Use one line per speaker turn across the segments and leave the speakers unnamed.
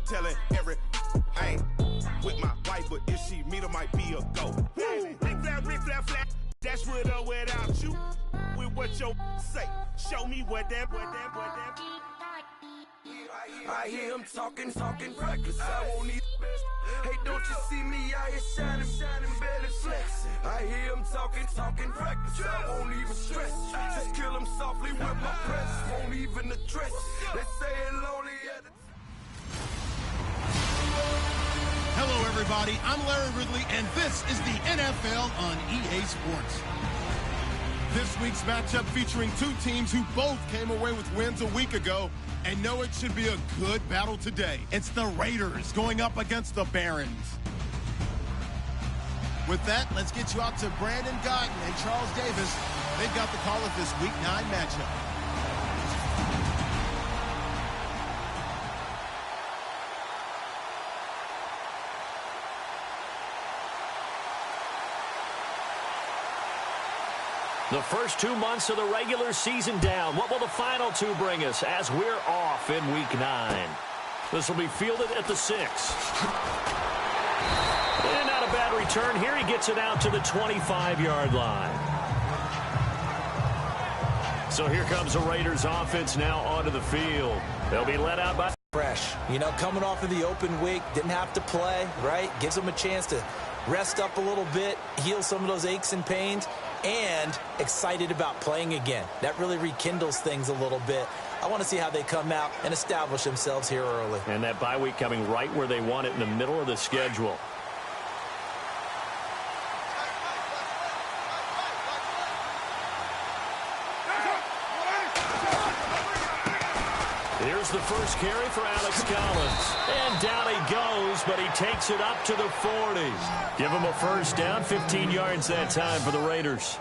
telling every I ain't with my wife, but if she meet her, might be a go. Rick flat, that's with or without you. With what your say, show me what that.
I hear him talking reckless. I won't need. Hey, don't you see me out here shining, barely flexing. I hear him talking reckless. I won't even stress. Just kill him softly with my press. Won't even address. They say it lonely at the
Hello, everybody. I'm Larry Ridley, and this is the NFL on EA Sports. This week's matchup featuring two teams who both came away with wins a week ago and know it should be a good battle today. It's the Raiders going up against the Barons. With that, let's get you out to Brandon Guyton and Charles Davis. They've got the call of this Week 9 matchup.
The first 2 months of the regular season down. What will the final two bring us as we're off in Week 9? This will be fielded at the 6. And not a bad return here. He gets it out to the 25-yard line. So here comes the Raiders offense now onto the field. They'll be led out by...
Fresh. You know, coming off of the open week, didn't have to play, right? Gives them a chance to rest up a little bit, heal some of those aches and pains, and excited about playing again. That really rekindles things a little bit. I want to see how they come out and establish themselves here early.
And that bye week coming right where they want it in the middle of the schedule. Here's the first carry for Alex Collins. And down he goes, but he takes it up to the 40. Give him a first down, 15 yards that time for the Raiders.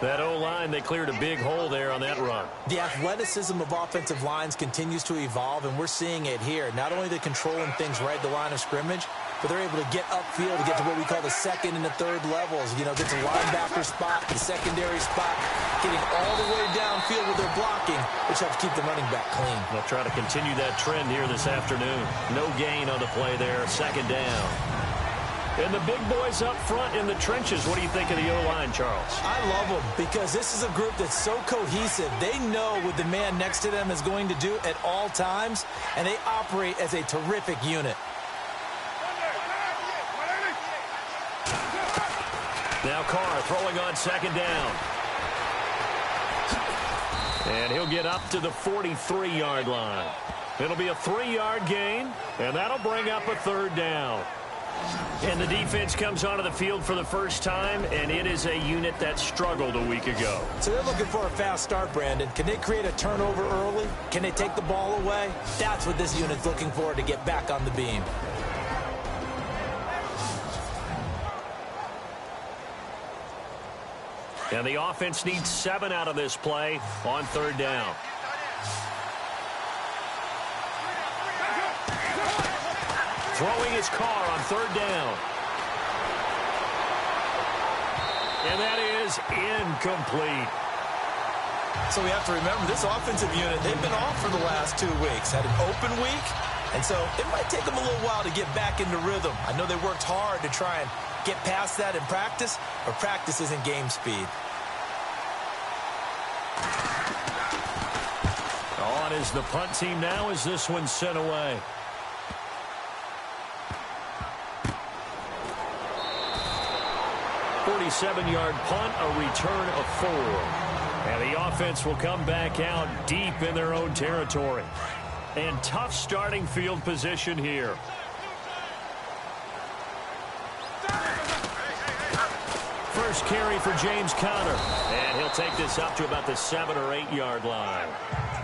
That O-line, they cleared a big hole there on that run.
The athleticism of offensive lines continues to evolve, and we're seeing it here. Not only the controlling things right at the line of scrimmage, but they're able to get upfield to get to what we call the second and the third levels. You know, get to linebacker spot, the secondary spot, getting all the way downfield with their blocking, which helps keep the running back clean.
They'll try to continue that trend here this afternoon. No gain on the play there, second down. And the big boys up front in the trenches. What do you think of the O-line, Charles?
I love them because this is a group that's so cohesive. They know what the man next to them is going to do at all times, and they operate as a terrific unit.
Now Carr throwing on second down. And he'll get up to the 43-yard line. It'll be a 3-yard gain, and that'll bring up a third down. And the defense comes onto the field for the first time, and it is a unit that struggled a week ago.
So they're looking for a fast start, Brandon. Can they create a turnover early? Can they take the ball away? That's what this unit's looking for to get back on the beam.
And the offense needs 7 out of this play on third down. Throwing his Carr on third down. And that is incomplete.
So we have to remember this offensive unit, they've been off for the last 2 weeks. Had an open week, and so it might take them a little while to get back into rhythm. I know they worked hard to try and get past that in practice, but practice isn't game speed.
On is the punt team now as this one's sent away. .47-yard punt, a return of 4. And the offense will come back out deep in their own territory. And tough starting field position here. First carry for James Conner. And he'll take this up to about the 7 or 8 yard line.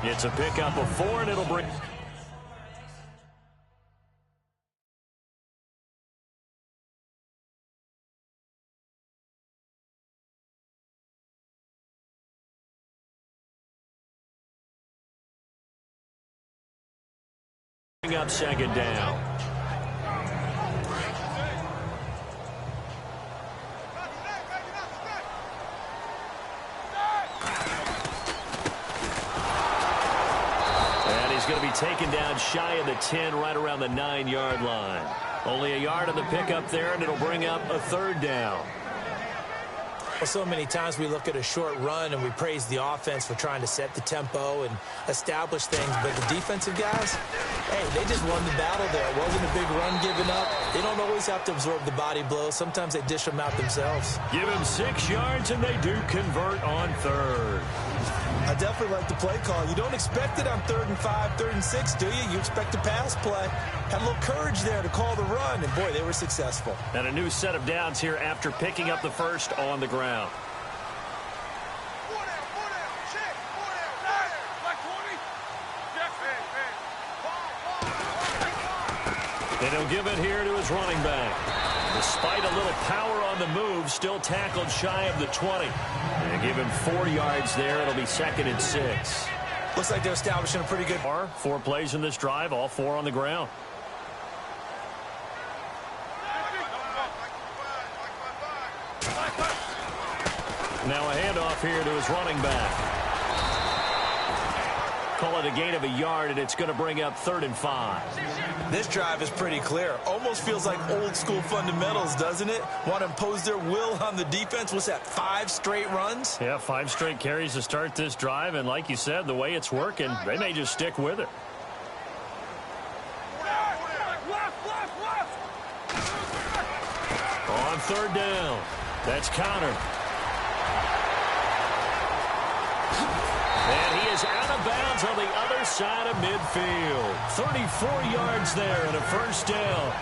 It's a pickup of 4, and it'll bring... up second down. And he's going to be taken down shy of the 10, right around the 9-yard line. Only a yard on the pickup there, and it'll bring up a third down.
Well, so many times we look at a short run and we praise the offense for trying to set the tempo and establish things. But the defensive guys, hey, they just won the battle there. It wasn't a big run given up. They don't always have to absorb the body blows. Sometimes they dish them out themselves.
Give them 6 yards, and they do convert on third.
I definitely like the play call. You don't expect it on 3rd and 5, 3rd and 6, do you? You expect a pass play. Had a little courage there to call the run, and, boy, they were successful.
And a new set of downs here after picking up the first on the ground. And he'll give it here to his running back. Despite a little power on the move, still tackled shy of the 20. And give him 4 yards there. It'll be 2nd and 6.
Looks like they're establishing a pretty good...
4 plays in this drive, all 4 on the ground. Now a handoff here to his running back. Call it a gain of a yard, and it's going to bring up 3rd and 5.
This drive is pretty clear. Almost feels like old school fundamentals, doesn't it? Want to impose their will on the defense. What's that, 5 straight runs?
Yeah, 5 straight carries to start this drive, and like you said, the way it's working, they may just stick with it. On 3rd down, that's countered. And he is out of bounds on the other side of midfield. 34 yards there and a first down.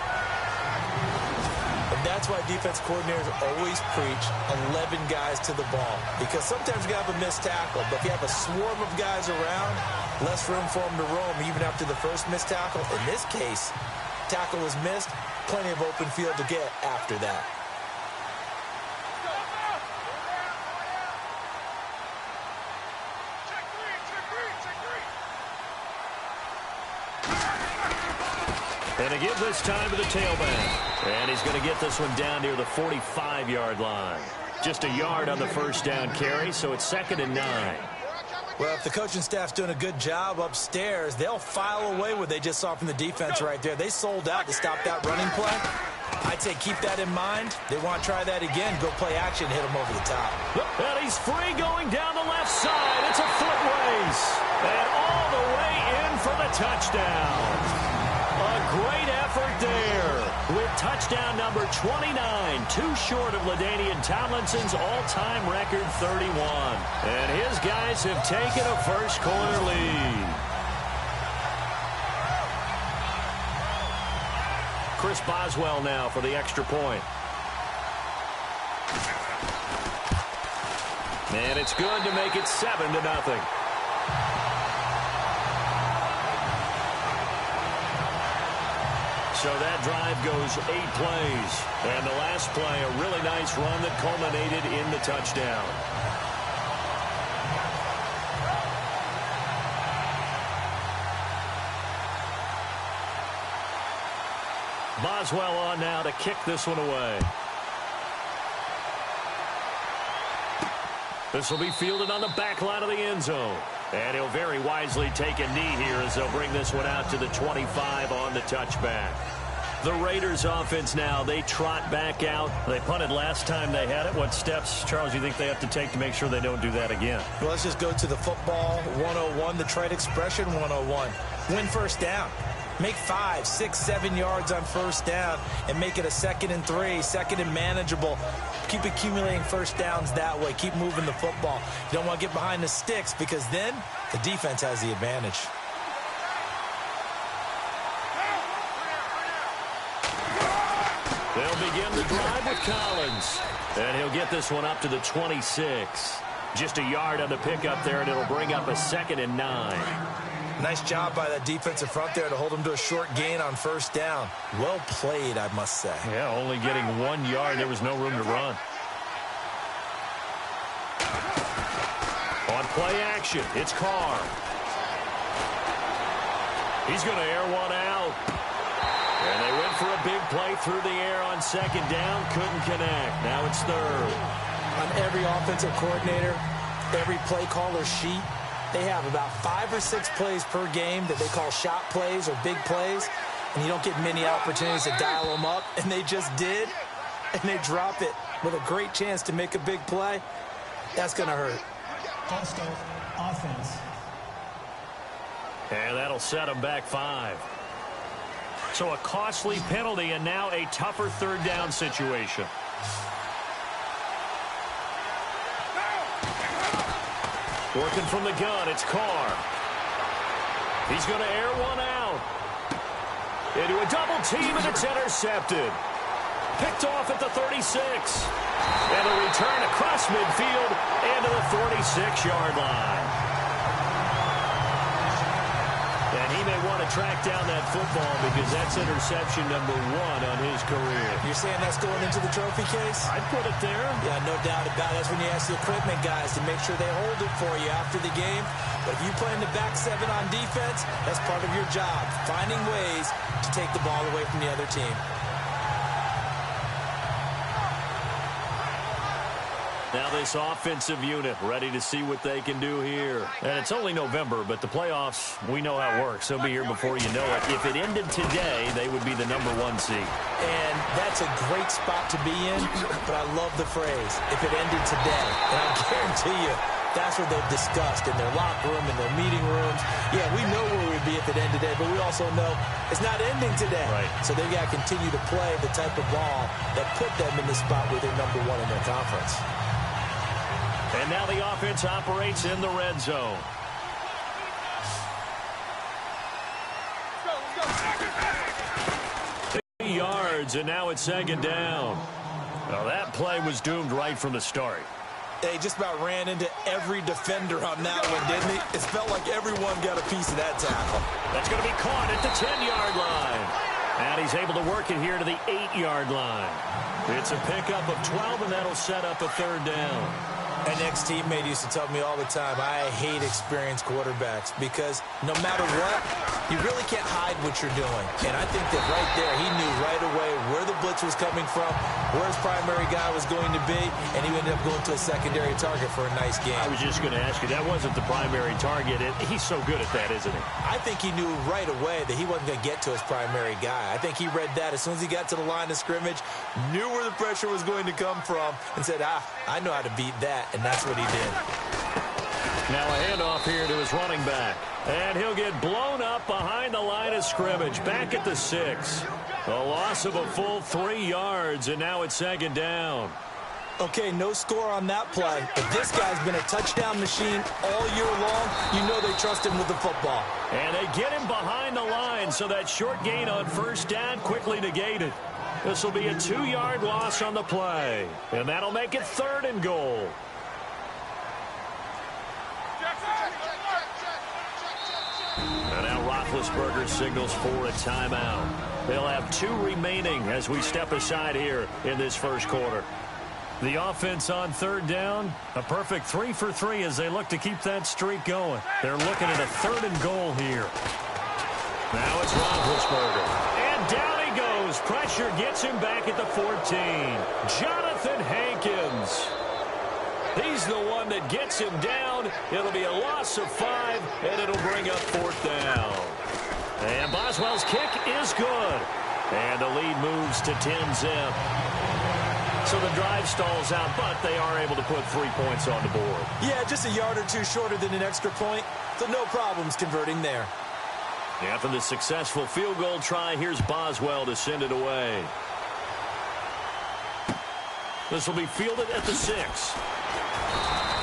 And that's why defense coordinators always preach 11 guys to the ball. Because sometimes you have a missed tackle, but if you have a swarm of guys around, less room for them to roam even after the first missed tackle. In this case, tackle was missed, plenty of open field to get after that.
And to give this time to the tailback. And he's going to get this one down near the 45-yard line. Just a yard on the first down carry, so it's 2nd and 9.
Well, if the coaching staff's doing a good job upstairs, they'll file away what they just saw from the defense right there. They sold out to stop that running play. I'd say keep that in mind. They want to try that again. Go play action, hit them over the top.
And he's free going down the left side. It's a foot race. And all the way in for the touchdown. A great effort there with touchdown number 29, too short of LaDainian Tomlinson's all-time record 31. And his guys have taken a first-quarter lead. Chris Boswell now for the extra point. And it's good to make it 7-0. So that drive goes 8 plays. And the last play, a really nice run that culminated in the touchdown. Boswell on now to kick this one away. This will be fielded on the back line of the end zone. And he'll very wisely take a knee here as they'll bring this one out to the 25 on the touchback. The Raiders offense now, they trot back out. They punted last time they had it. What steps, Charles, you think they have to take to make sure they don't do that again?
Well, let's just go to the football 101, the trade expression 101. Win first down. Make 5, 6, 7 yards on first down and make it a 2nd and 3, 2nd and manageable. Keep accumulating first downs that way. Keep moving the football. You don't want to get behind the sticks because then the defense has the advantage.
They'll begin the drive with Collins. And he'll get this one up to the 26. Just a yard on the pickup there, and it'll bring up a 2nd and 9.
Nice job by that defensive front there to hold him to a short gain on first down. Well played, I must say.
Yeah, only getting 1 yard. There was no room to run. On play action, it's Carr. He's going to air one out. And they went for a big play through the air on 2nd down. Couldn't connect. Now it's 3rd.
On every offensive coordinator, every play caller sheet, They have about 5 or 6 plays per game that they call shot plays or big plays, and you don't get many opportunities to dial them up, and they just did, and they drop it with a great chance to make a big play. That's going to hurt.
Coastal offense.
And that'll set them back 5. So a costly penalty and now a tougher third down situation. Working from the gun, it's Carr. He's going to air one out. Into a double team, and it's intercepted. Picked off at the 36. And a return across midfield and to the 46-yard line. And he may want to track down that football because that's interception number 1 on his career.
You're saying that's going into the trophy case?
I'd put it there.
Yeah, no doubt about it. That's when you ask the equipment guys to make sure they hold it for you after the game. But if you play in the back 7 on defense, that's part of your job, finding ways to take the ball away from the other team.
Now this offensive unit ready to see what they can do here. And it's only November, but the playoffs, we know how it works. They'll be here before you know it. If it ended today, they would be the number 1 seed.
And that's a great spot to be in, but I love the phrase, if it ended today. And I guarantee you, that's what they've discussed in their locker room, in their meeting rooms. Yeah, we know where we'd be if it ended today, but we also know it's not ending today.
Right.
So they've got to continue to play the type of ball that put them in the spot where they're number 1 in their conference.
And now the offense operates in the red zone. Yards, and now it's 2nd down. Now that play was doomed right from the start.
They just about ran into every defender on that one, didn't he? It felt like everyone got a piece of that tackle.
That's going to be caught at the 10-yard line. And he's able to work it here to the 8-yard line. It's a pickup of 12, and that'll set up a 3rd down.
An ex-teammate used to tell me all the time, I hate experienced quarterbacks because no matter what, you really can't hide what you're doing. And I think that right there, he knew right away where the blitz was coming from, where his primary guy was going to be, and he ended up going to a secondary target for a nice game.
I was just going to ask you, that wasn't the primary target. He's so good at that, isn't he?
I think he knew right away that he wasn't going to get to his primary guy. I think he read that as soon as he got to the line of scrimmage, knew where the pressure was going to come from, and said, I know how to beat that. And that's what he did.
Now a handoff here to his running back. And he'll get blown up behind the line of scrimmage. Back at the 6. A loss of a full 3 yards, and now it's 2nd down.
Okay, no score on that play. But this guy's been a touchdown machine all year long. You know they trust him with the football.
And they get him behind the line, so that short gain on 1st down quickly negated. This will be a 2-yard loss on the play. And that'll make it 3rd and goal. And now Roethlisberger signals for a timeout. They'll have 2 remaining as we step aside here in this first quarter. The offense on 3rd down, a perfect 3 for 3 as they look to keep that streak going. They're looking at a 3rd and goal here. Now it's Roethlisberger. And down he goes. Pressure gets him back at the 14. Jonathan Hankins. He's the one that gets him down. It'll be a loss of 5, and it'll bring up 4th down. And Boswell's kick is good. And the lead moves to 10-zip. So the drive stalls out, but they are able to put 3 points on the board.
Yeah, just a yard or 2 shorter than an extra point, so no problems converting there.
After the successful field goal try, here's Boswell to send it away. This will be fielded at the 6.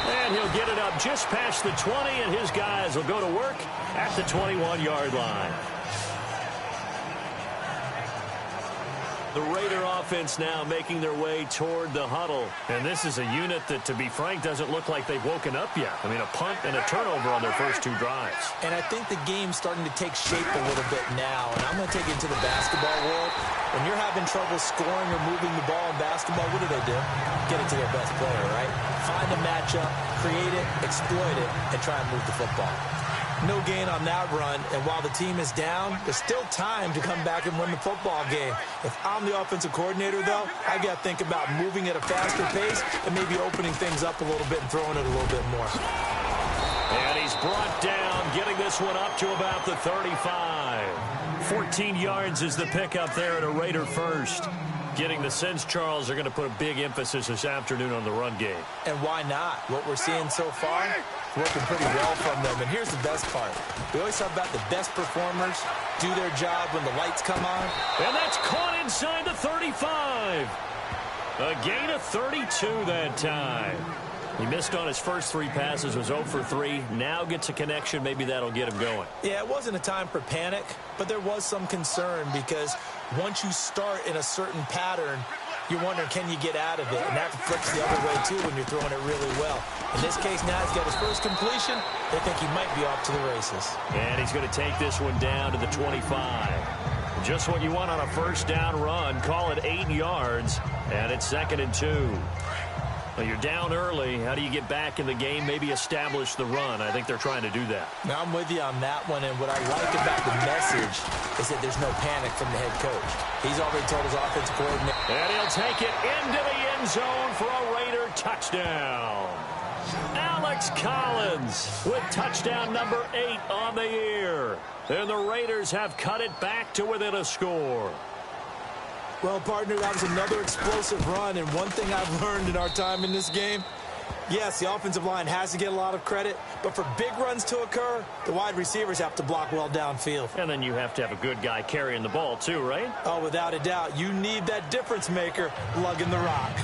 And he'll get it up just past the 20, and his guys will go to work at the 21-yard line. The Raider offense now making their way toward the huddle. And this is a unit that, to be frank, doesn't look like they've woken up yet. I mean, a punt and a turnover on their first 2 drives.
And I think the game's starting to take shape a little bit now. And I'm going to take it into the basketball world. When you're having trouble scoring or moving the ball in basketball, what do? Get it to their best player, right? Find a matchup, create it, exploit it, and try and move the football. No gain on that run, and while the team is down, there's still time to come back and win the football game. If I'm the offensive coordinator, though, I've got to think about moving at a faster pace and maybe opening things up a little bit and throwing it a little bit more.
And he's brought down, getting this one up to about the 35. 14 yards is the pickup there at a Raider first. Getting the sense, Charles, are going to put a big emphasis this afternoon on the run game.
And why not? What we're seeing so far, working pretty well from them. And here's the best part. We always talk about the best performers do their job when the lights come on.
And that's caught inside the 35. A gain of 32 that time. He missed on his first 3 passes, was 0 for 3. Now gets a connection. Maybe that'll get him going.
Yeah, it wasn't a time for panic, but there was some concern because once you start in a certain pattern, you're wondering, can you get out of it? And that flips the other way, too, when you're throwing it really well. In this case, now he's got his first completion. They think he might be off to the races. And
he's going to take this one down to the 25. Just what you want on a first down run. Call it 8 yards, and it's 2nd and 2. Well, you're down early. How do you get back in the game? Maybe establish the run. I think they're trying to do that.
Now, I'm with you on that one, and what I like about the message is that there's no panic from the head coach. He's already told his offensive coordinator.
And he'll take it into the end zone for a Raider touchdown. Alex Collins with touchdown number 8 on the year. And the Raiders have cut it back to within a score.
Well, partner, that was another explosive run, and one thing I've learned in our time in this game, yes, the offensive line has to get a lot of credit, but for big runs to occur, the wide receivers have to block well downfield.
And then you have to have a good guy carrying the ball too, right?
Oh, without a doubt. You need that difference maker lugging the rock.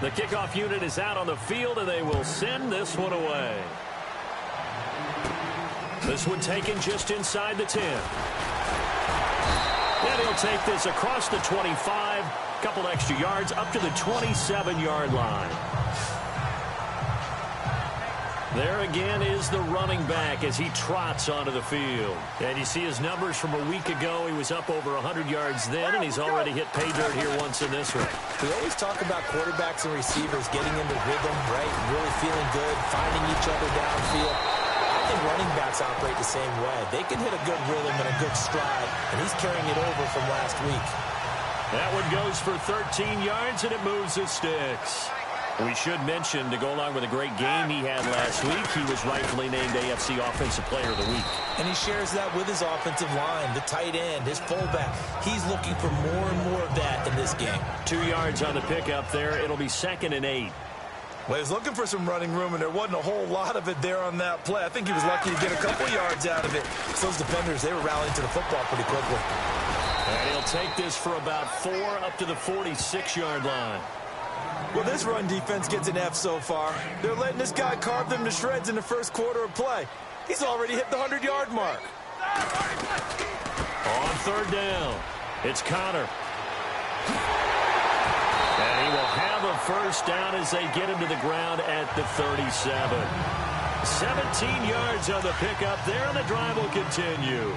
The kickoff unit is out on the field, and they will send this one away. This one taken just inside the 10. And he'll take this across the 25, couple extra yards up to the 27-yard line. There again is the running back as he trots onto the field. And you see his numbers from a week ago. He was up over 100 yards then, and he's already hit pay dirt here once in this one.
We always talk about quarterbacks and receivers getting into rhythm, right, and really feeling good, finding each other downfield. I think running backs operate the same way. They can hit a good rhythm and a good stride, and he's carrying it over from last week.
That one goes for 13 yards, and it moves the sticks. We should mention, to go along with a great game he had last week, he was rightfully named AFC Offensive Player of the Week.
And he shares that with his offensive line, the tight end, his fullback. He's looking for more and more of that in this game.
2 yards on the pickup there. It'll be 2nd and 8.
Well, he was looking for some running room, and there wasn't a whole lot of it there on that play. I think he was lucky to get a couple yards out of it. So those defenders, they were rallying to the football pretty quickly.
And he'll take this for about 4 up to the 46-yard line.
Well, this run defense gets an F so far. They're letting this guy carve them to shreds in the first quarter of play. He's already hit the 100-yard mark.
On 3rd down, it's Connor. And he will have a first down as they get him to the ground at the 37. 17 yards on the pickup there, and the drive will continue.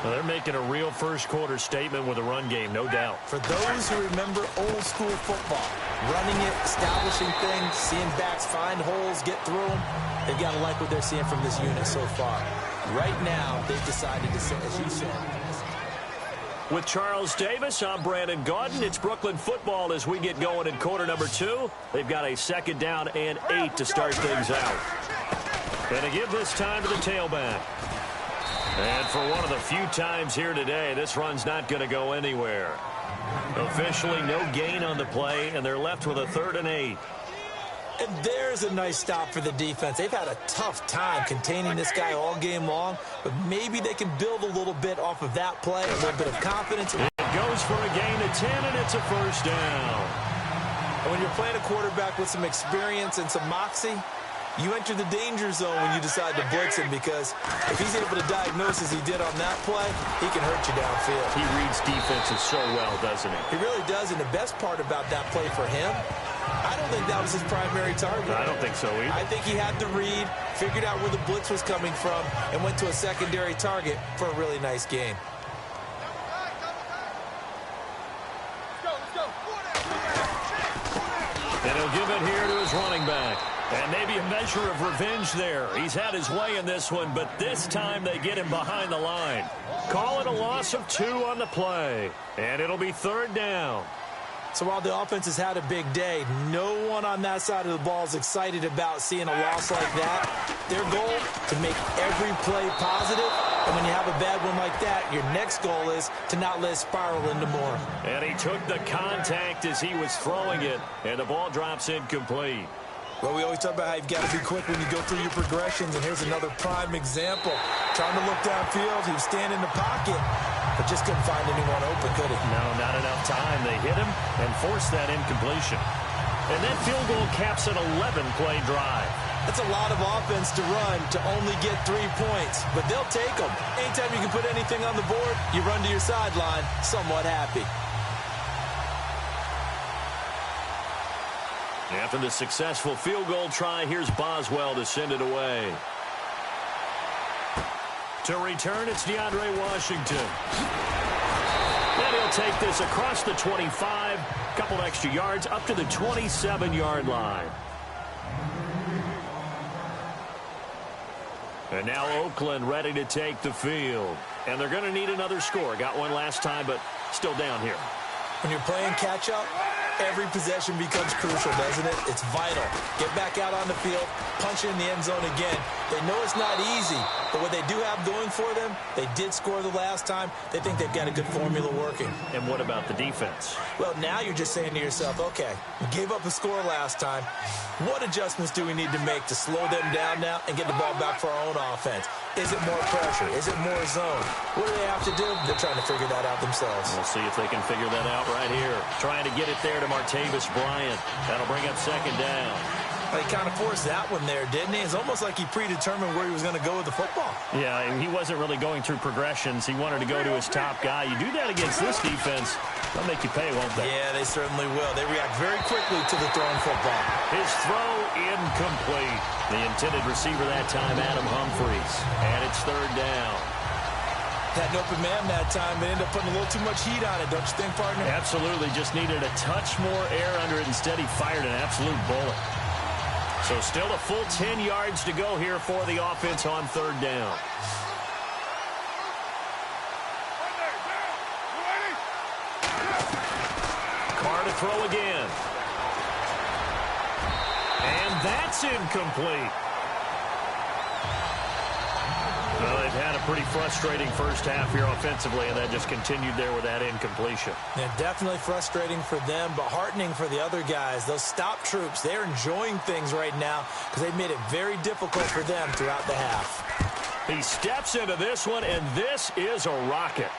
Well, they're making a real first-quarter statement with a run game, no doubt.
For those who remember old-school football, running it, establishing things, seeing backs find holes, get through them, they've got to like what they're seeing from this unit so far. Right now, they've decided to say, as you said.
With Charles Davis, I'm Brandon Gaudin. It's Brooklyn football as we get going in quarter number 2. They've got a 2nd down and 8 to start things out. And to give this time to the tailback. And for one of the few times here today, this run's not going to go anywhere. Officially no gain on the play, and they're left with a 3rd and 8.
And there's a nice stop for the defense. They've had a tough time containing this guy all game long, but maybe they can build a little bit off of that play, a little bit of confidence.
It goes for a gain of 10, and it's a first down.
And when you're playing a quarterback with some experience and some moxie, you enter the danger zone when you decide to blitz him, because if he's able to diagnose as he did on that play, he can hurt you downfield.
He reads defenses so well, doesn't he?
He really does, and the best part about that play for him, I don't think that was his primary target.
I don't think so either.
I think he had the read, figured out where the blitz was coming from, and went to a secondary target for a really nice game.
And he'll give it here to his running back. And maybe a measure of revenge there. He's had his way in this one, but this time they get him behind the line. Call it a loss of 2 on the play. And it'll be 3rd down.
So while the offense has had a big day, no one on that side of the ball is excited about seeing a loss like that. Their goal, to make every play positive. And when you have a bad one like that, your next goal is to not let it spiral into more.
And he took the contact as he was throwing it, and the ball drops incomplete.
Well, we always talk about how you've got to be quick when you go through your progressions, and here's another prime example. Trying to look downfield, he was standing in the pocket, but just couldn't find anyone open, could he?
No, not enough time. They hit him and forced that incompletion. And that field goal caps an 11-play drive.
That's a lot of offense to run to only get 3 points, but they'll take them. Anytime you can put anything on the board, you run to your sideline somewhat happy.
After the successful field goal try, here's Boswell to send it away. To return, it's DeAndre Washington. And he'll take this across the 25, couple extra yards up to the 27-yard line. And now Oakland ready to take the field. And they're going to need another score. Got one last time, but still down here.
When you're playing catch-up, every possession becomes crucial, doesn't it? It's vital. Get back out on the field, punch it in the end zone again. They know it's not easy, but what they do have going for them, they did score the last time. They think they've got a good formula working.
And what about the defense?
Well, now you're just saying to yourself, okay, we gave up a score last time. What adjustments do we need to make to slow them down now and get the ball back for our own offense? Is it more pressure? Is it more zone? What do they have to do? They're trying to figure that out themselves.
We'll see if they can figure that out right here. Trying to get it there to Martavis Bryant. That'll bring up second down.
Well, he kind of forced that one there, didn't he? It's almost like he predetermined where he was going to go with the football.
Yeah, he wasn't really going through progressions. He wanted to go to his top guy. You do that against this defense, they'll make you pay, won't they?
Yeah, they certainly will. They react very quickly to the thrown football.
His throw incomplete. The intended receiver that time, Adam Humphries. And it's third down.
Had an open man that time, but ended up putting a little too much heat on it, don't you think, partner?
Absolutely. Just needed a touch more air under it. Instead, he fired an absolute bullet. So still a full 10 yards to go here for the offense on third down. Carr to throw again. And that's incomplete. Well, they've had a pretty frustrating first half here offensively, and that just continued there with that incompletion.
Yeah, definitely frustrating for them, but heartening for the other guys. Those stop troops, they're enjoying things right now because they've made it very difficult for them throughout the half.
He steps into this one, and this is a rocket.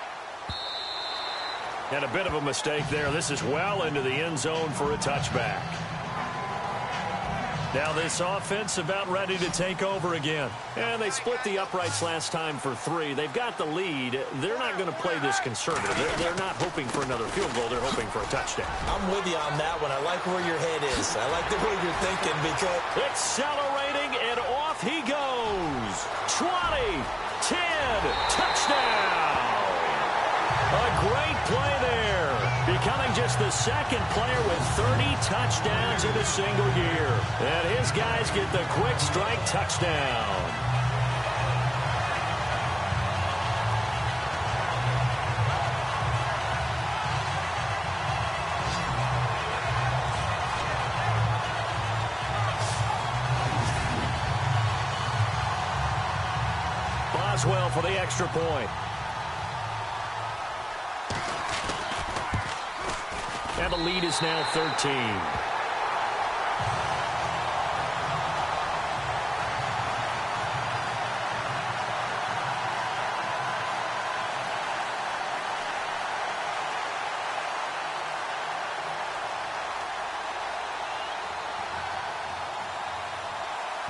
And a bit of a mistake there. This is well into the end zone for a touchback. Now this offense about ready to take over again. And they split the uprights last time for 3. They've got the lead. They're not going to play this conservative. They're not hoping for another field goal. They're hoping for a touchdown.
I'm with you on that one. I like where your head is. I like the way you're thinking because...
Accelerating, and off he goes. 20, 10, touchdown. A great play there. Becoming just the second player with 30 touchdowns in a single year. And his guys get the quick strike touchdown. Boswell for the extra point. And the lead is now 13.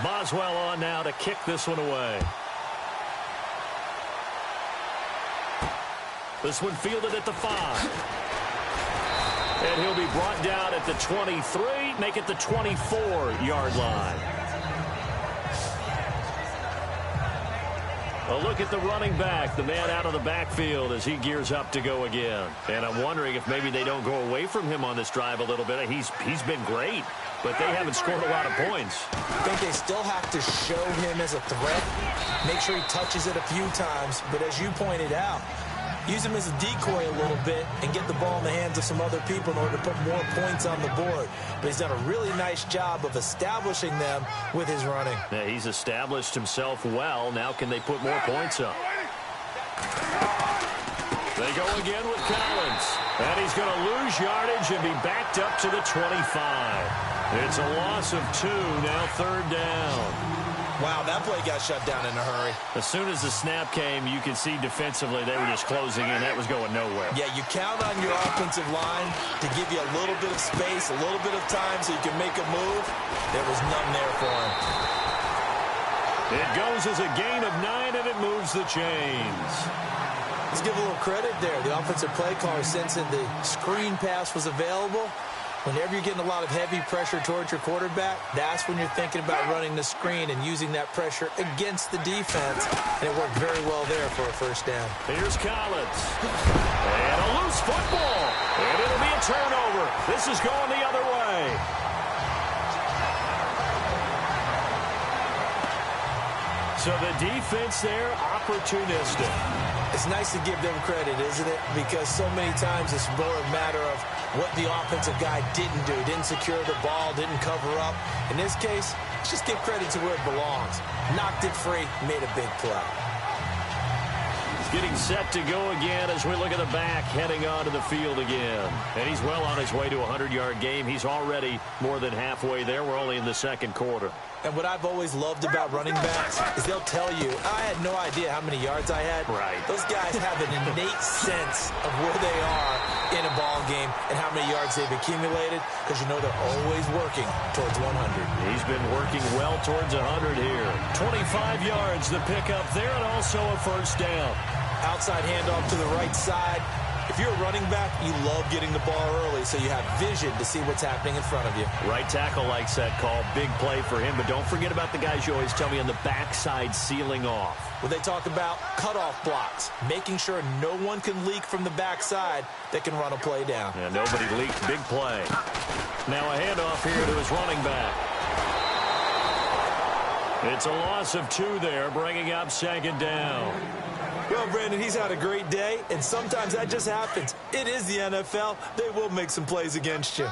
Boswell on now to kick this one away. This one fielded at the 5. And he'll be brought down at the 23, make it the 24-yard line. A look at the running back, the man out of the backfield as he gears up to go again. And I'm wondering if maybe they don't go away from him on this drive a little bit. He's been great, but they haven't scored a lot of points.
I think they still have to show him as a threat, make sure he touches it a few times. But as you pointed out, use him as a decoy a little bit and get the ball in the hands of some other people in order to put more points on the board. But he's done a really nice job of establishing them with his running.
Yeah, he's established himself well. Now can they put more points up? They go again with Collins. And he's going to lose yardage and be backed up to the 25. It's a loss of 2, now 3rd down.
Wow, that play got shut down in a hurry.
As soon as the snap came, you could see defensively they were just closing in. That was going nowhere.
Yeah, you count on your offensive line to give you a little bit of space, a little bit of time so you can make a move. There was none there for him.
It goes as a gain of 9, and it moves the chains.
Let's give a little credit there. The offensive play caller sensing the screen pass was available. Whenever you're getting a lot of heavy pressure towards your quarterback, that's when you're thinking about running the screen and using that pressure against the defense. And it worked very well there for a 1st down.
Here's Collins. And a loose football. And it'll be a turnover. This is going the other way. So the defense there, opportunistic.
It's nice to give them credit, isn't it? Because so many times it's more a matter of what the offensive guy didn't do. Didn't secure the ball, didn't cover up. In this case, let's just give credit to where it belongs. Knocked it free, made a big play.
Getting set to go again as we look at the back, heading onto the field again. And he's well on his way to a 100-yard game. He's already more than halfway there. We're only in the 2nd quarter.
And what I've always loved about running backs is they'll tell you, I had no idea how many yards I had.
Right.
Those guys have an innate sense of where they are in a ball game and how many yards they've accumulated, because you know they're always working towards 100.
He's been working well towards 100 here. 25 yards the pickup there, and also a 1st down.
Outside handoff to the right side. If you're a running back, you love getting the ball early so you have vision to see what's happening in front of you.
Right tackle likes that call. Big play for him, but don't forget about the guys you always tell me on the backside sealing off.
Well, they talk about cutoff blocks, making sure no one can leak from the backside that can run a play down.
Yeah, nobody leaked. Big play. Now a handoff here to his running back. It's a loss of 2 there, bringing up 2nd down.
Well, Brandon, he's had a great day, and sometimes that just happens. It is the NFL. They will make some plays against you.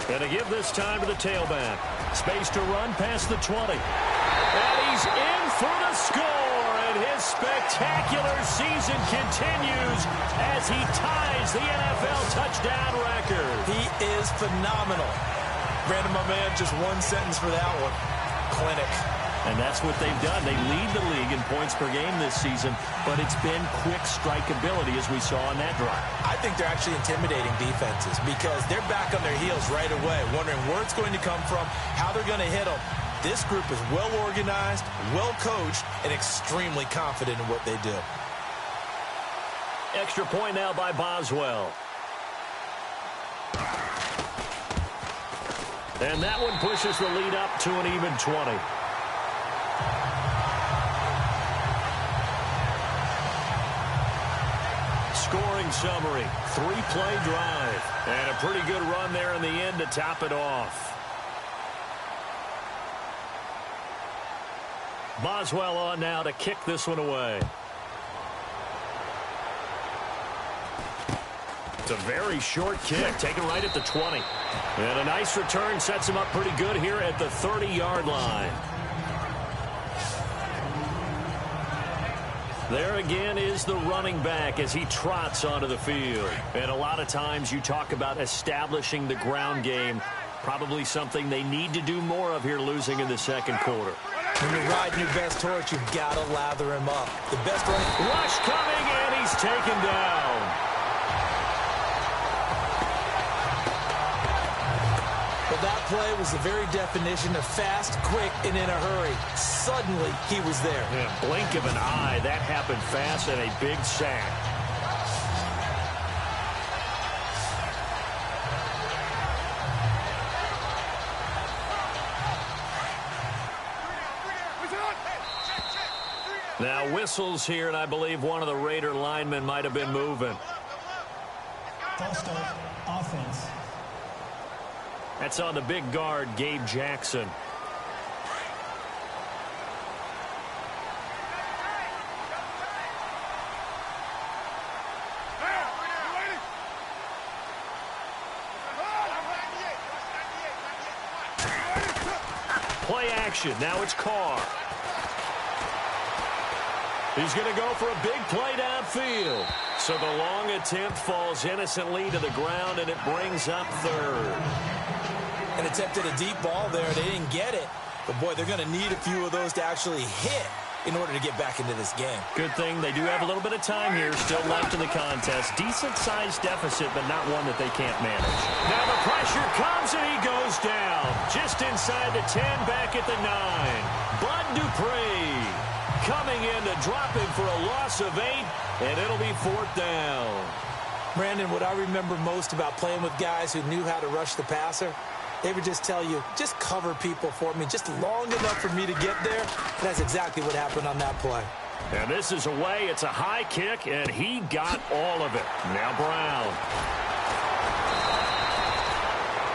And to give this time to the tailback. Space to run past the 20. And he's in for the score, and his spectacular season continues as he ties the NFL touchdown record.
He is phenomenal. Brandon, my man, just one sentence for that one. Clinic.
And that's what they've done. They lead the league in points per game this season, but it's been quick strikeability as we saw on that drive.
I think they're actually intimidating defenses because they're back on their heels right away, wondering where it's going to come from, how they're going to hit them. This group is well organized, well coached, and extremely confident in what they do.
Extra point now by Boswell. And that one pushes the lead up to an even 20. Scoring summary, 3-play drive. And a pretty good run there in the end to top it off. Boswell on now to kick this one away. It's a very short kick, taken right at the 20. And a nice return sets him up pretty good here at the 30-yard line. There again is the running back as he trots onto the field. And a lot of times you talk about establishing the ground game. Probably something they need to do more of here, losing in the 2nd quarter.
When you're riding your best horse, you've got to lather him up. The best running...
Rush coming, and he's taken down.
But that play was the very definition of fast, quick, and in a hurry. Suddenly, he was there.
Yeah, blink of an eye. That happened fast and a big sack. Now whistles here, and I believe one of the Raider linemen might have been moving.
False start, offense.
That's on the big guard, Gabe Jackson. Play action. Now it's Carr. He's going to go for a big play downfield. So the long attempt falls innocently to the ground, and it brings up third.
And attempted a deep ball there. They didn't get it. But, boy, they're going to need a few of those to actually hit in order to get back into this game.
Good thing they do have a little bit of time here still left in the contest. Decent-sized deficit, but not one that they can't manage. Now the pressure comes, and he goes down. Just inside the 10, back at the 9. Bud Dupree coming in to drop him for a loss of 8, and it'll be 4th down.
Brandon, what I remember most about playing with guys who knew how to rush the passer, they would just tell you, just cover people for me, just long enough for me to get there. And that's exactly what happened on that play.
And this is away. It's a high kick, and he got all of it. Now Brown.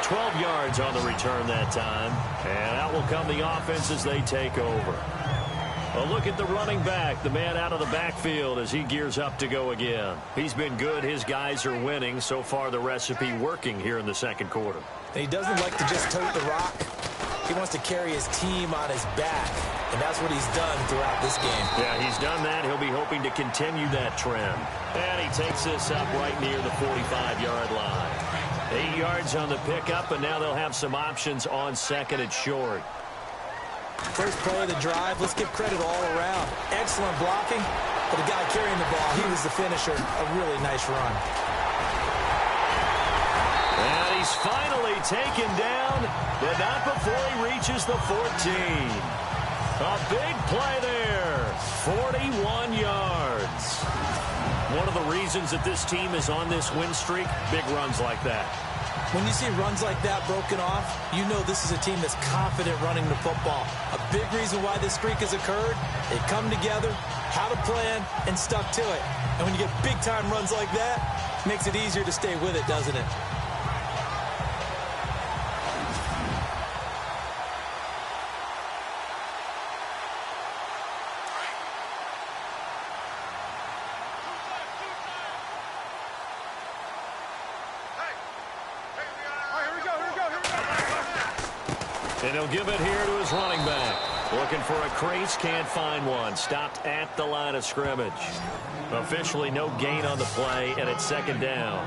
12 yards on the return that time. And out will come the offense as they take over. A look at the running back, the man out of the backfield as he gears up to go again. He's been good. His guys are winning. So far, the recipe working here in the second quarter.
And he doesn't like to just tote the rock. He wants to carry his team on his back, and that's what he's done throughout this game.
Yeah, he's done that. He'll be hoping to continue that trend. And he takes this up right near the 45-yard line. 8 yards on the pickup, and now they'll have some options on second and short.
First play of the drive, let's give credit all around. Excellent blocking, but the guy carrying the ball, he was the finisher. A really nice run.
And he's finally taken down, but not before he reaches the 14. A big play there, 41 yards. One of the reasons that this team is on this win streak, big runs like that.
When you see runs like that broken off, you know this is a team that's confident running the football. A big reason why this streak has occurred, they come together, had a plan, and stuck to it. And when you get big-time runs like that, it makes it easier to stay with it, doesn't it?
And he'll give it here to his running back. Looking for a crease, can't find one. Stopped at the line of scrimmage. Officially no gain on the play, and it's second down.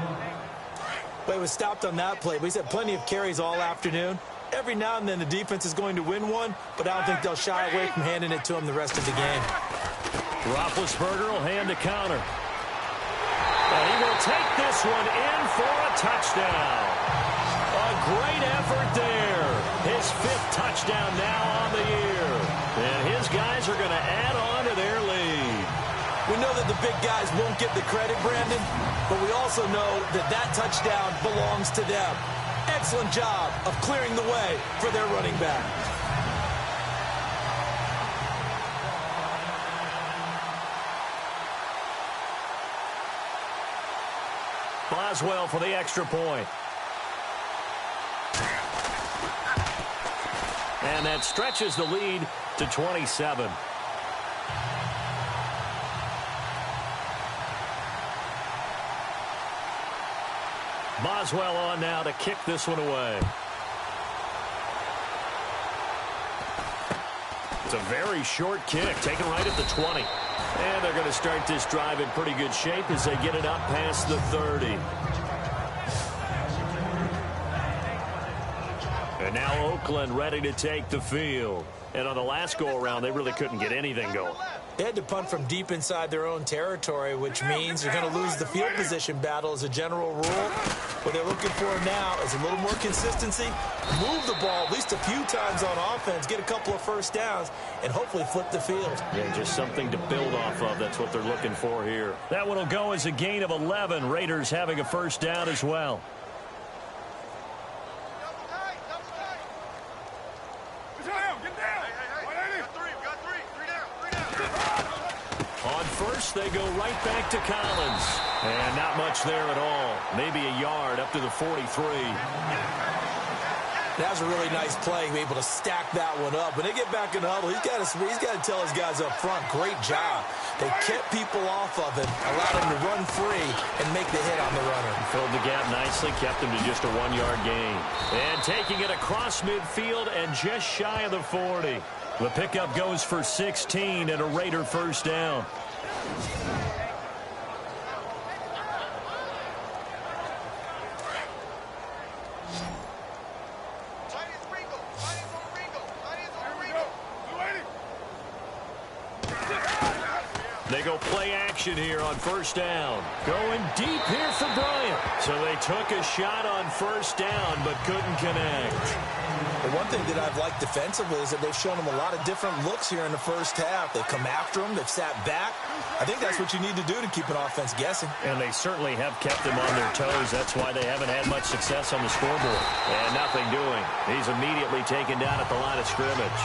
Well, he was stopped on that play, but he's had plenty of carries all afternoon. Every now and then the defense is going to win one, but I don't think they'll shy away from handing it to him the rest of the game.
Roethlisberger will hand the counter. And he will take this one in for a touchdown. A great effort there. His 5th touchdown now on the year. And his guys are going to add on to their lead.
We know that the big guys won't get the credit, Brandon, but we also know that that touchdown belongs to them. Excellent job of clearing the way for their running back.
Boswell for the extra point. And that stretches the lead to 27. Boswell on now to kick this one away. It's a very short kick, taken right at the 20. And they're going to start this drive in pretty good shape as they get it up past the 30. And now Oakland ready to take the field. And on the last go-around, they really couldn't get anything going.
They had to punt from deep inside their own territory, which means you're going to lose the field position battle as a general rule. What they're looking for now is a little more consistency, move the ball at least a few times on offense, get a couple of first downs, and hopefully flip the field.
Yeah, just something to build off of. That's what they're looking for here. That one will go as a gain of 11. Raiders having a first down as well. On first, they go right back to Collins. And not much there at all. Maybe a yard up to the 43.
That was a really nice play, able to stack that one up. When they get back in the huddle, he's got to tell his guys up front, great job. They kept people off of him, allowed him to run free and make the hit on the runner.
Filled the gap nicely, kept him to just a 1-yard gain. And taking it across midfield and just shy of the 40. The pickup goes for 16 and a Raider first down. They go play action here on first down. Going deep here for Bryant. So they took a shot on first down but couldn't connect.
The one thing that I've liked defensively is that they've shown them a lot of different looks here in the first half. They've come after them. They've sat back. I think that's what you need to do to keep an offense guessing.
And they certainly have kept them on their toes. That's why they haven't had much success on the scoreboard. And nothing doing. He's immediately taken down at the line of scrimmage.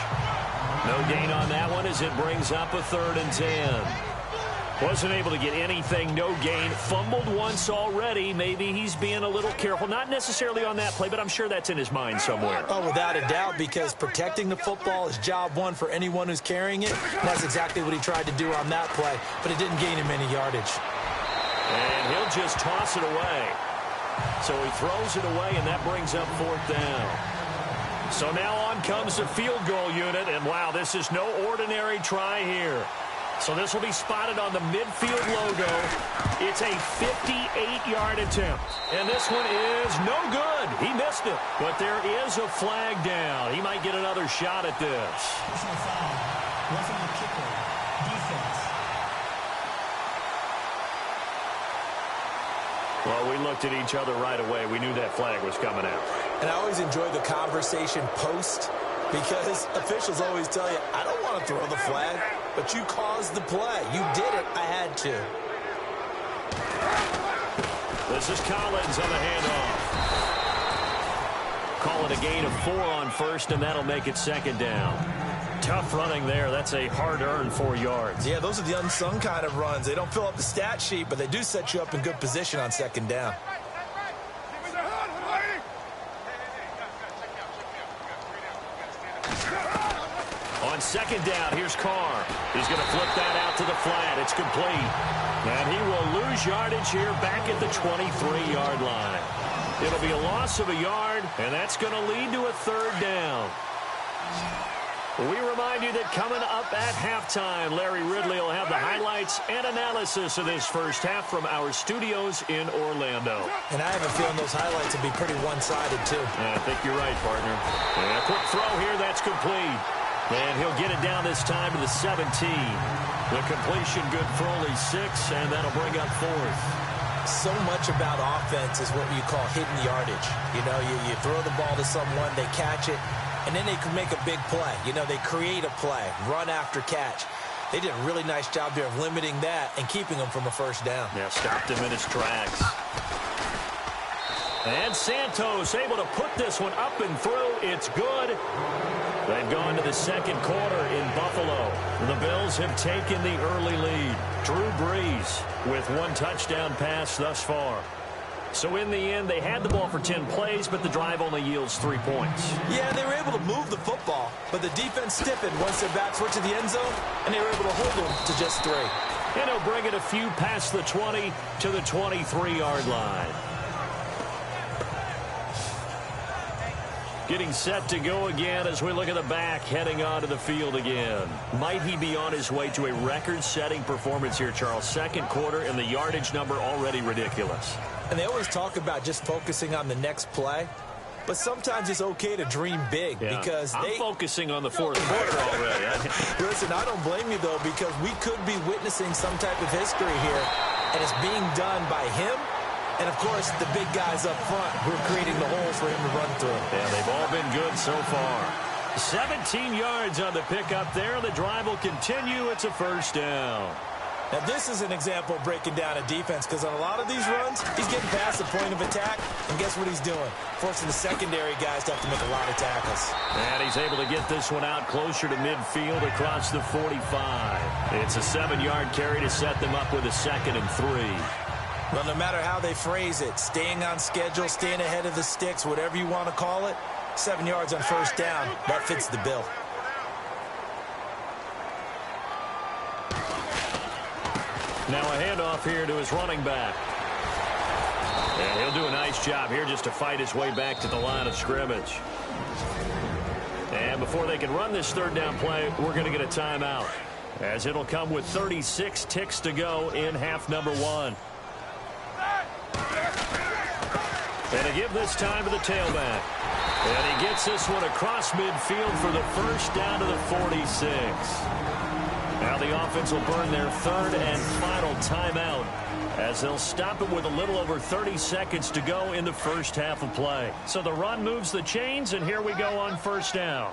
No gain on that one as it brings up a 3rd and 10. Wasn't able to get anything, no gain. Fumbled once already. Maybe he's being a little careful. Not necessarily on that play, but I'm sure that's in his mind somewhere.
Oh, without a doubt, because protecting the football is job one for anyone who's carrying it. And that's exactly what he tried to do on that play, but it didn't gain him any yardage.
And he'll just toss it away. So he throws it away, and that brings up 4th down. So now on comes the field goal unit, and wow, this is no ordinary try here. So this will be spotted on the midfield logo. It's a 58-yard attempt. And this one is no good. He missed it. But there is a flag down. He might get another shot at this.
Personal foul. Roughing the kicker. Defense.
Well, we looked at each other right away. We knew that flag was coming out.
And I always enjoy the conversation post, because officials always tell you, I don't want to throw the flag, but you caused the play. You did it. I had to.
This is Collins on the handoff. Call it a gain of 4 on first, and that'll make it 2nd down. Tough running there. That's a hard-earned 4 yards.
Yeah, those are the unsung kind of runs. They don't fill up the stat sheet, but they do set you up in good position on 2nd down.
On 2nd down, here's Carr. He's going to flip that out to the flat. It's complete. And he will lose yardage here back at the 23-yard line. It'll be a loss of a yard, and that's going to lead to a 3rd down. We remind you that coming up at halftime, Larry Ridley will have the highlights and analysis of this first half from our studios in Orlando.
And I have a feeling those highlights will be pretty one-sided, too.
I think you're right, partner. And a quick throw here, that's complete. And he'll get it down this time to the 17. The completion good for only 6, and that'll bring up 4th.
So much about offense is what you call hidden yardage. You know, you throw the ball to someone, they catch it, and then they can make a big play. You know, they create a play, run after catch. They did a really nice job there of limiting that and keeping them from a first down.
Yeah, stopped him in his tracks. And Santos able to put this one up and through. It's good. They've gone to the 2nd quarter in Buffalo. The Bills have taken the early lead. Drew Brees with 1 touchdown pass thus far. So in the end, they had the ball for 10 plays, but the drive only yields 3 points.
Yeah, they were able to move the football, but the defense stiffened once their backs were to the end zone, and they were able to hold them to just 3.
And he'll bring it a few past the 20 to the 23-yard line. Getting set to go again as we look at the back heading onto the field again. Might he be on his way to a record-setting performance here, Charles? 2nd quarter and the yardage number already ridiculous.
And they always talk about just focusing on the next play. But sometimes it's okay to dream big because
I'm focusing on the 4th quarter already.
Listen, I don't blame you, though, because we could be witnessing some type of history here, and it's being done by him and, of course, the big guys up front who are creating the holes for him to run through.
Yeah, they've all been good so far. 17 yards on the pickup there. The drive will continue. It's a first down.
Now, this is an example of breaking down a defense because on a lot of these runs, he's getting past the point of attack, and guess what he's doing? Forcing the secondary guys to have to make a lot of tackles.
And he's able to get this one out closer to midfield across the 45. It's a 7-yard carry to set them up with a 2nd and 3.
Well, no matter how they phrase it, staying on schedule, staying ahead of the sticks, whatever you want to call it, 7 yards on first down. That fits the bill.
Now a handoff here to his running back. And he'll do a nice job here just to fight his way back to the line of scrimmage. And before they can run this third down play, we're going to get a timeout, as it'll come with 36 ticks to go in half number 1. And to give this time to the tailback. And he gets this one across midfield for the first down to the 46. Now the offense will burn their third and final timeout, as they'll stop it with a little over 30 seconds to go in the first half of play. So the run moves the chains, and here we go on first down.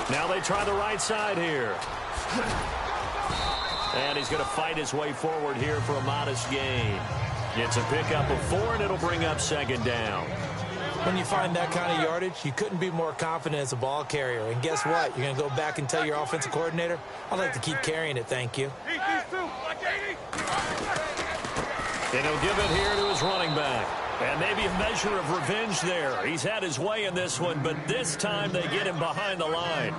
Now they try the right side here. And he's going to fight his way forward here for a modest gain. Gets a pickup of 4, and it'll bring up second down.
When you find that kind of yardage, you couldn't be more confident as a ball carrier. And guess what? You're going to go back and tell your offensive coordinator, I'd like to keep carrying it, thank you.
And he'll give it here to his running back. And maybe a measure of revenge there. He's had his way in this one, but this time they get him behind the line.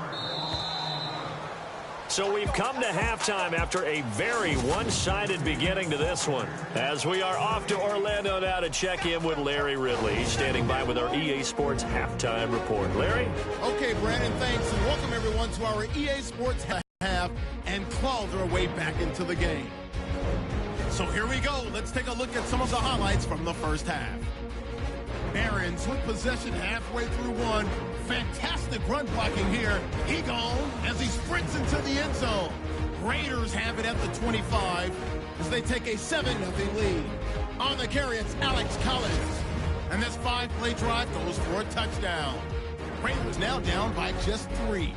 So we've come to halftime after a very one-sided beginning to this one, as we are off to Orlando now to check in with Larry Ridley. He's standing by with our EA Sports halftime report. Larry?
Okay, Brandon, thanks, and welcome everyone to our EA Sports half and claw their way back into the game. So here we go. Let's take a look at some of the highlights from the first half. Barons with possession halfway through one. Fantastic run blocking here. He gone as he sprints into the end zone. Raiders have it at the 25 as they take a 7-0 lead. On the carry, it's Alex Collins. And this 5-play drive goes for a touchdown. Raiders now down by just 3.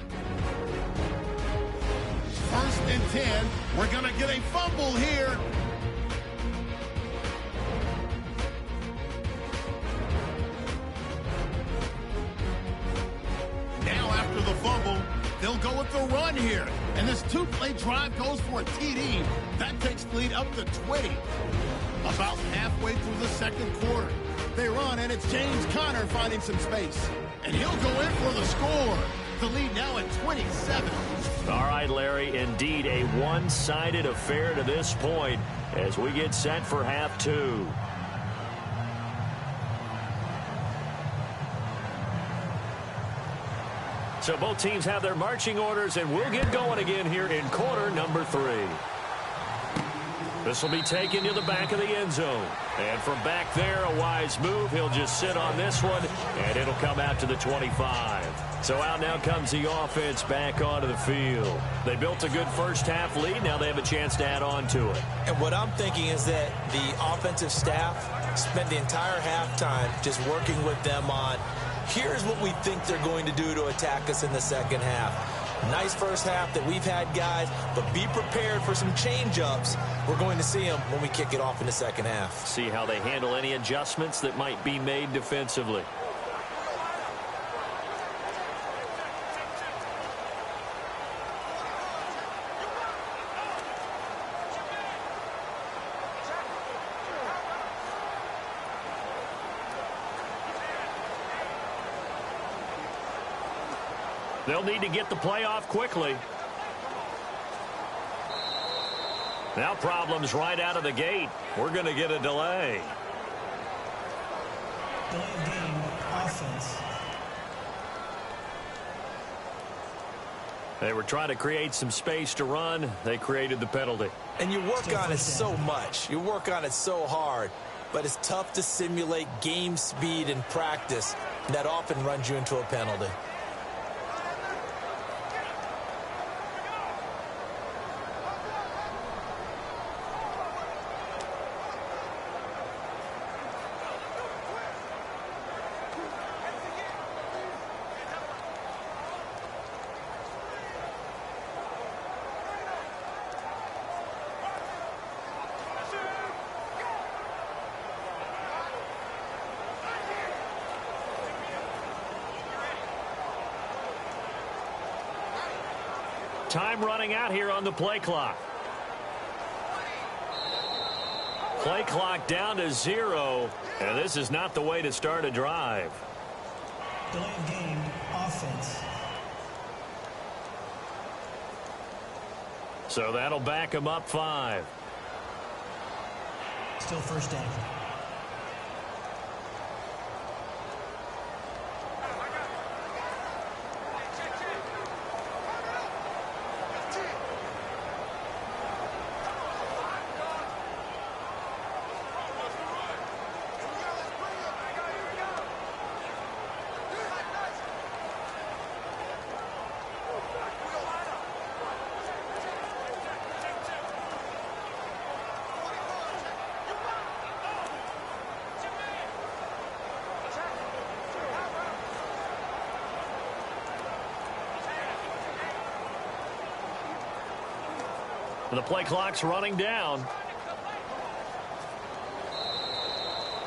First and 10. We're going to get a fumble here. The fumble, they'll go with the run here. And this 2-play drive goes for a TD. That takes the lead up to 20. About halfway through the second quarter, they run, and it's James Conner finding some space. And he'll go in for the score. The lead now at 27.
All right, Larry, indeed a one-sided affair to this point as we get set for half 2. So both teams have their marching orders, and we'll get going again here in quarter number 3. This will be taken to the back of the end zone. And from back there, a wise move. He'll just sit on this one, and it'll come out to the 25. So out now comes the offense back onto the field. They built a good first half lead. Now they have a chance to add on to it.
And what I'm thinking is that the offensive staff spent the entire halftime just working with them on, here's what we think they're going to do to attack us in the second half. Nice first half that we've had, guys, but be prepared for some change-ups. We're going to see them when we kick it off in the second half.
See how they handle any adjustments that might be made defensively. They'll need to get the play off quickly. Now problems right out of the gate. We're going to get a delay.
Delay game, offense.
They were trying to create some space to run. They created the penalty.
And you work on it so much. You work on it so hard. But it's tough to simulate game speed in practice. And that often runs you into a penalty.
Time running out here on the play clock. Play clock down to 0, and this is not the way to start a drive.
Delay of game, offense.
So that'll back him up 5.
Still first down.
The play clock's running down.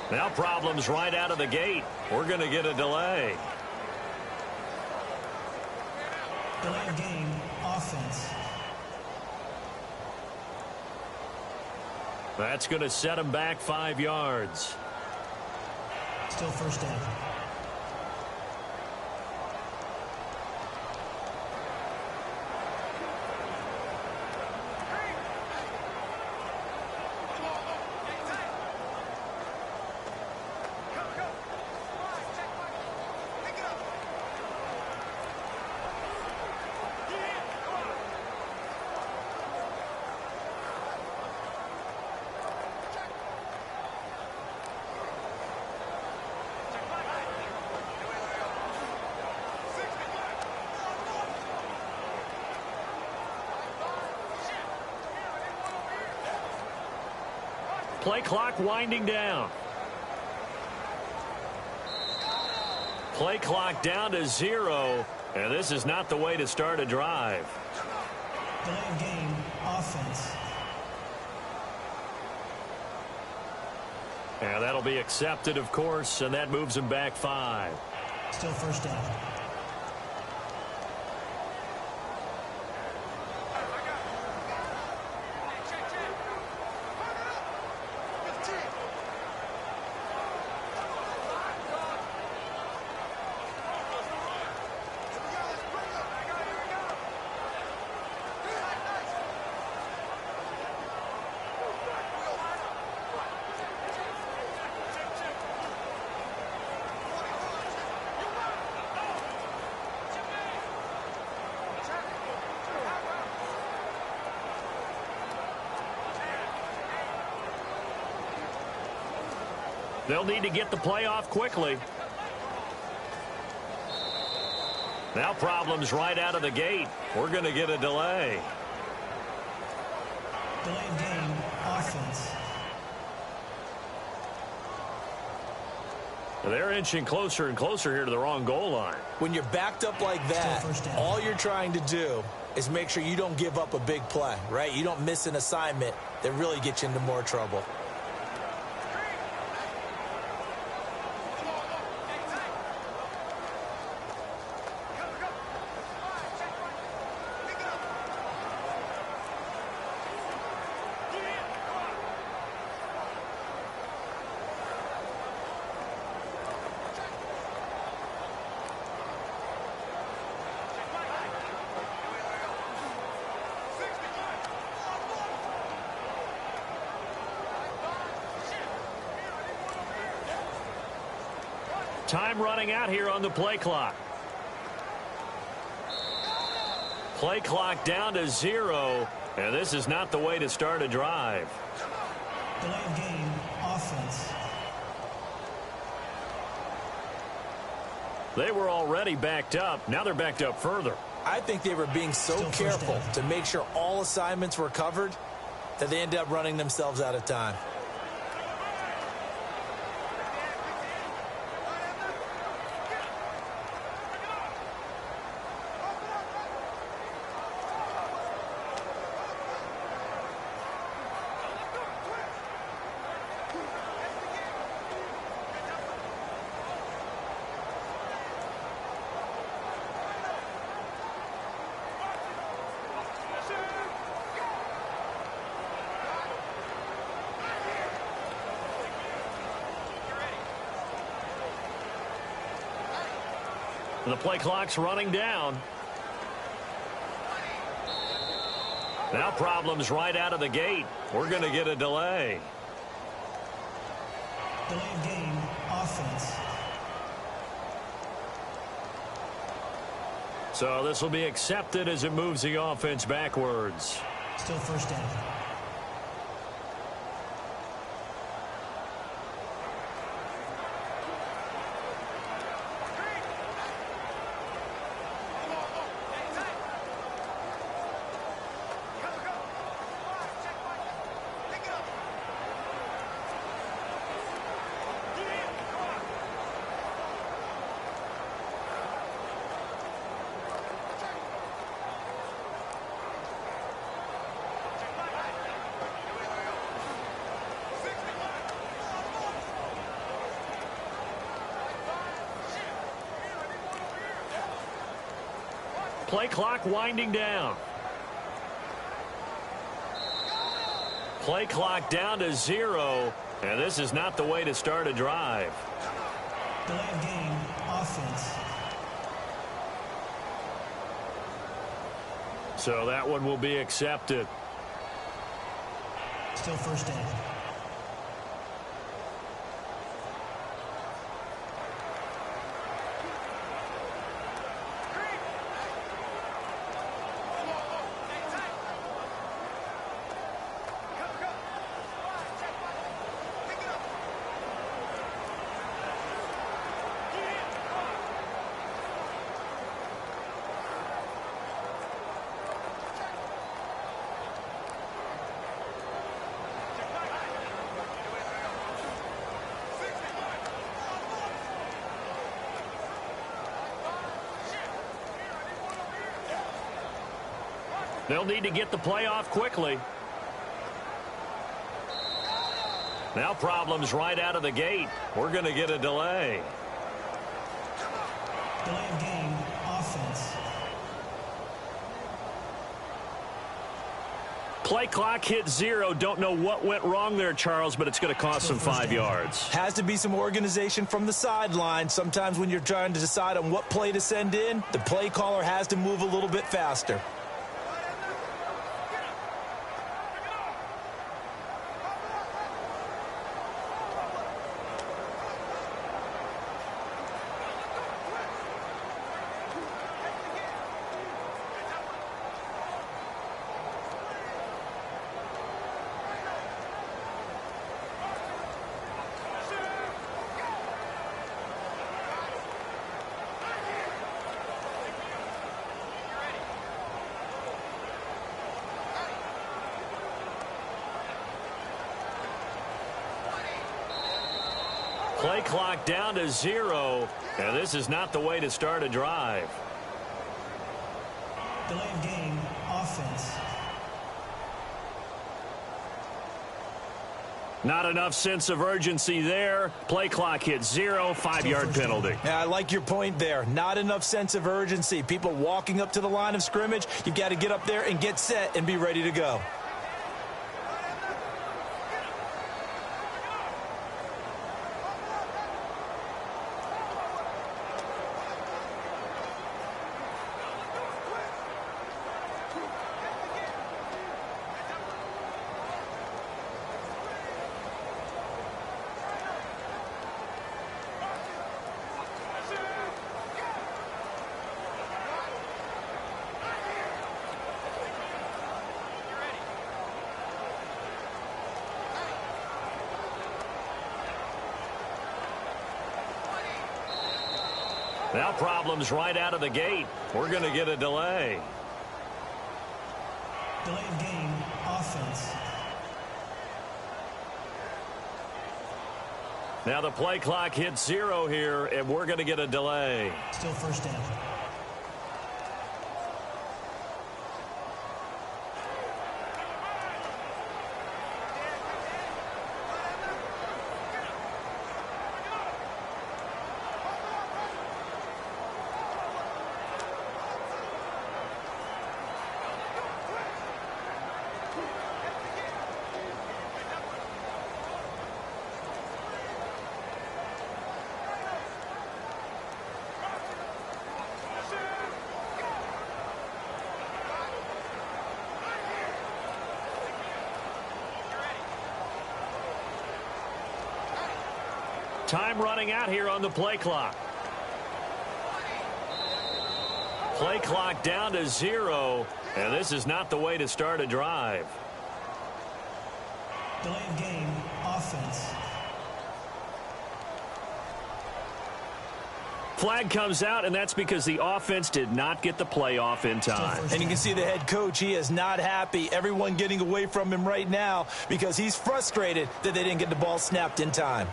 Now problems right out of the gate. We're going to get a delay.
Delay of game, offense.
That's going to set him back 5 yards.
Still first down.
Play clock winding down. Play clock down to 0, and this is not the way to start a drive.
Delay of game, offense.
And that'll be accepted, of course, and that moves him back 5.
Still first down.
They'll need to get the play off quickly. Now problems right out of the gate. We're going to get a delay.
Delay of game, offense.
They're inching closer and closer here to the wrong goal line.
When you're backed up like that, all you're trying to do is make sure you don't give up a big play, right? You don't miss an assignment that really gets you into more trouble.
Time running out here on the play clock. Play clock down to 0, and this is not the way to start a drive.
Delay of game, offense.
They were already backed up. Now they're backed up further.
I think they were being so careful to make sure all assignments were covered that they ended up running themselves out of time.
The play clock's running down. Now problems right out of the gate. We're going to get a delay.
Delay of game, offense.
So this will be accepted as it moves the offense backwards.
Still first down.
Play clock winding down. Play clock down to 0, and this is not the way to start a drive.
Delay of game, offense.
So that one will be accepted.
Still first down.
They'll need to get the play off quickly. Now problems right out of the gate. We're going to get a delay.
Delay of game, offense.
Play clock hit 0. Don't know what went wrong there, Charles, but it's going to cost them 5 yards.
Has to be some organization from the sideline. Sometimes when you're trying to decide on what play to send in, the play caller has to move a little bit faster.
Play clock down to 0, and this is not the way to start a drive.
Delay of game, offense.
Not enough sense of urgency there. Play clock hit 0, 5-yard penalty.
Yeah, I like your point there. Not enough sense of urgency. People walking up to the line of scrimmage, you've got to get up there and get set and be ready to go.
Now problems right out of the gate. We're going to get a delay.
Delay of game, offense.
Now the play clock hits 0 here, and we're going to get a delay.
Still first down.
Time running out here on the play clock. Play clock down to 0, and this is not the way to start a drive.
Delay of game, offense.
Flag comes out, and that's because the offense did not get the play off in time.
And you can see the head coach, he is not happy. Everyone getting away from him right now because he's frustrated that they didn't get the ball snapped in time.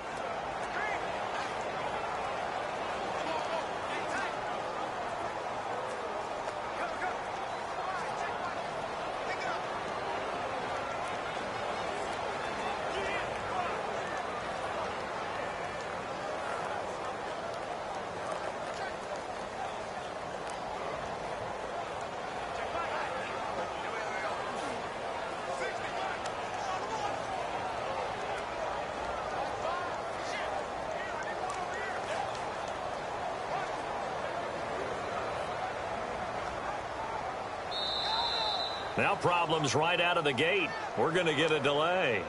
Now problems right out of the gate. We're going to get a delay.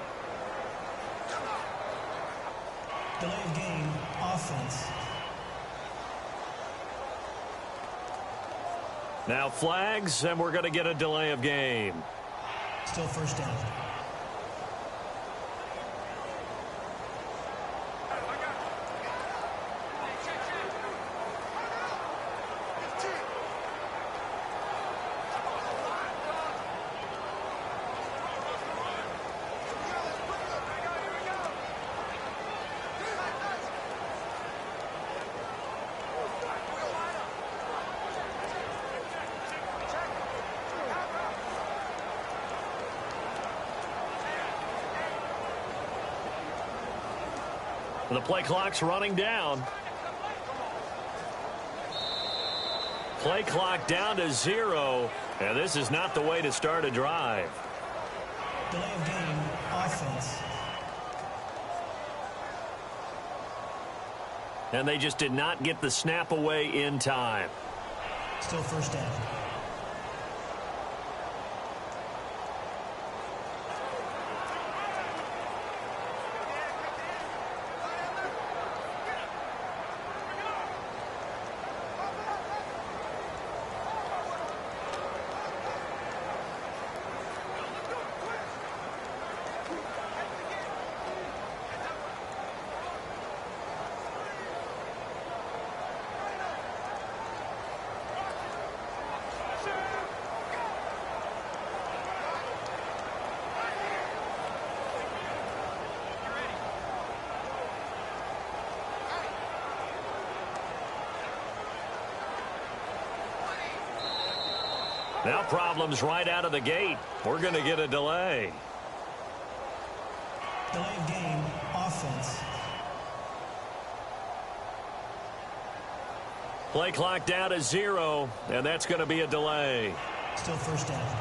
Delay of game, offense.
Now flags, and we're going to get a delay of game.
Still first down.
The play clock's running down. Play clock down to 0, and this is not the way to start a drive.
Delay of game, offense.
And they just did not get the snap away in time.
Still first down.
Now problems right out of the gate. We're going to get a delay.
Delay of game, offense.
Play clock down to 0, and that's going to be a delay.
Still first down.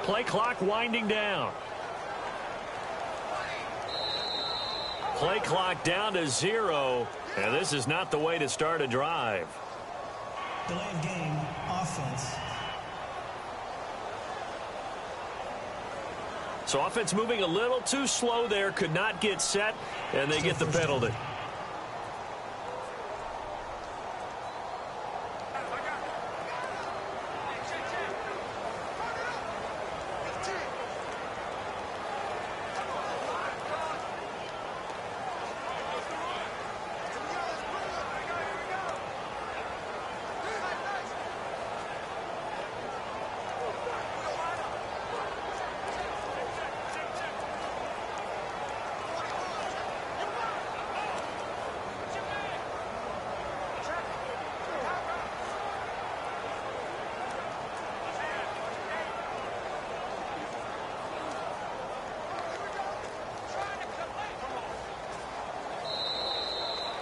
Play clock winding down. Play clock down to 0, and this is not the way to start a drive.
Delay of game, offense.
So offense moving a little too slow there, could not get set, and they get the penalty.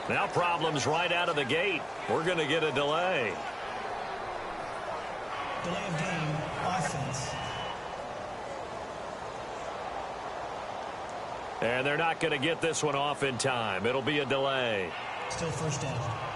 Now problems right out of the gate. We're going to get a delay.
Delay of game, offense.
And they're not going to get this one off in time. It'll be a delay.
Still first down.